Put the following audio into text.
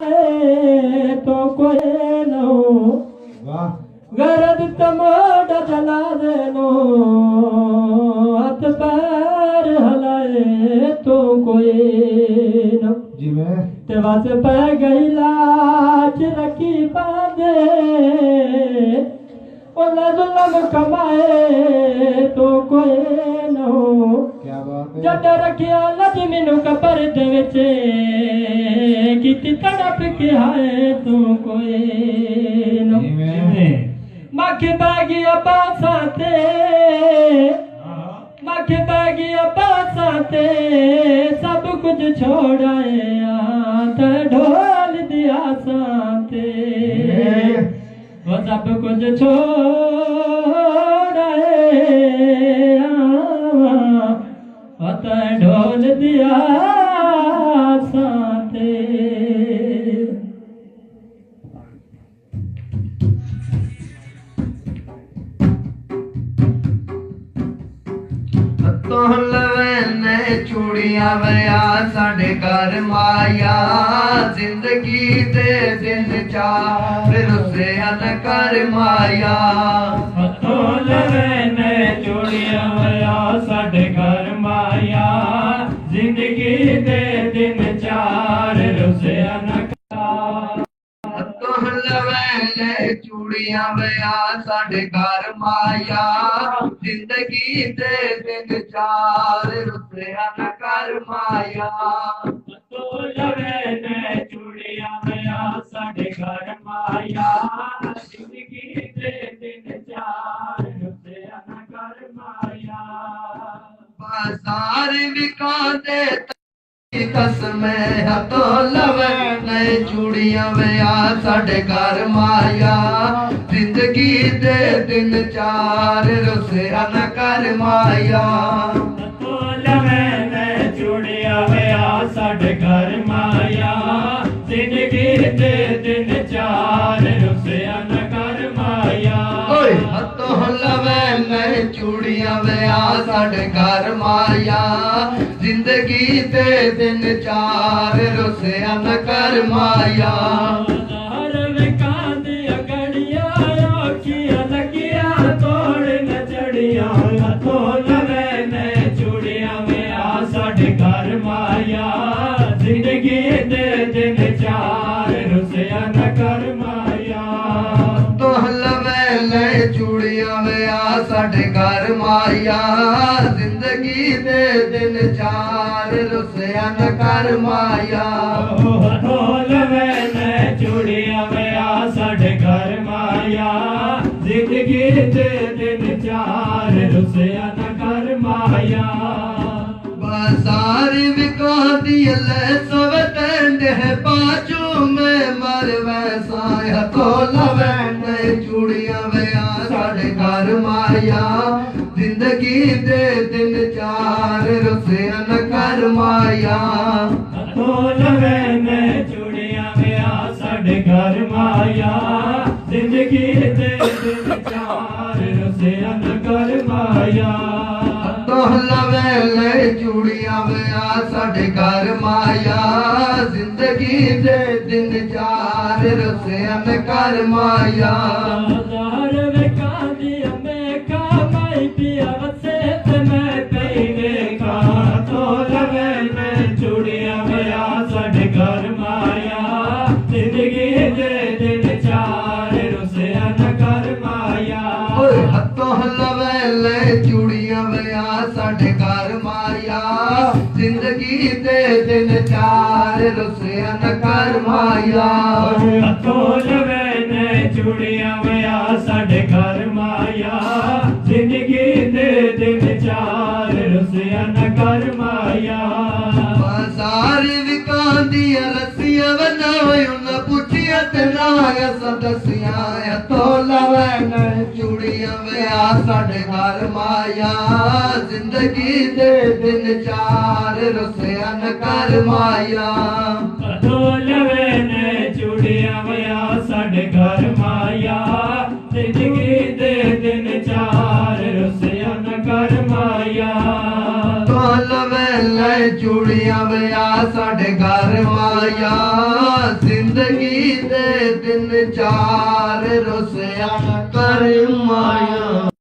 तो कोई न हो गरद तमोड़ा जला देनो हाथ पैर हलाए तो कोई न ते बस पै गई लाज रखी बांधे जुल्म कमाए तो कोई न हो जट रखिया लज मैनू कबर दे विच कीती तड़प के हाय तो कोई न मख पै गया बासां ते मख पै गया बासां ते सब कुछ छोड़ाया ते ढोल दी आसां ते वो सब कुछ छोड़ाया ढोल दिया साथे लवैने चूड़ियां वया साढ़े घर माया जिंदगी दे दिन चार रुसे अन कर माया लवैने चूड़ियां वया साढ़े घर माया जिंदगी दे दिन चार रुसे अन लवैने चूड़ियां वया साढ़े घर माया जिंदगी दे दिन चार रुपया न कर माया लवैने चूड़ियां वया साढ़े घर माया जिंदगी दे दिन चार रुपया न कर माया बाजार विकांदे कसम तो लवैने चूड़ियां वया साढ़े घर माया जिंदगी दे दिन चार रुसया न कर माया लवैने चूड़ियां वया साढ़े घर माया जिंदगी दे दिन चार रुसया न कर माया लवैने चूड़ियां वया साढ़े घर माया जिंदगी दे दिन चार रुसया न कर माया हर विकांदी अगड़िया आखियां लगिया तोड़ न चढ़िया तो लवैने चूड़ियां वया साढ़े घर माया जिंदगी दे दिन चार रुसया न कर माया तो लवैने चूड़ियां वया साढ़े घर माया जिंदगी दे दिन चार रुसया न कर माया लवैने चूड़ियां वया साढ़े घर माया जिंदगी दे दिन चार रुसया न कर माया बाजार विकांदी ले सवतंड है बाजू में मर वैसा तो लवैने चूड़ियां वया साढ़े घर माया जिंदगी दे दिन चार रुसया न कर माया लवैने चूड़ियां वया साढ़े घर माया जिंदगी दे दिन चार रुसया न कर माया लवैने चूड़ियां वया साढ़े घर माया जिंदगी दे दिन चार रुसया न कर माया पिया वसे मैं देखा तो लवैने चूड़ियां वया साढ़े घर माया जिंदगी दे दिन चार रुसया न कर माया लवैने चूड़ियां वया साढ़े घर माया जिंदगी दे दिन चार रुसया न कर माया लवैने चूड़ियां वया साढ़े घर माया जिंदगी दे दिन चार रुसया न कर माया बाजार विकांदी रसिया बनावे उन पुछिया ते ना सदसिया तो लवैने चूड़ियां वया साढ़े घर माया जिंदगी दे दिन चार रुसया न कर माया लवैने चूड़ियां वया साढ़े घर माया जिंदगी दे दिन चार रुसया न कर माया चूड़ियां वया साढ़े घर माया जिंदगी दिन चार रुसिया कर माया।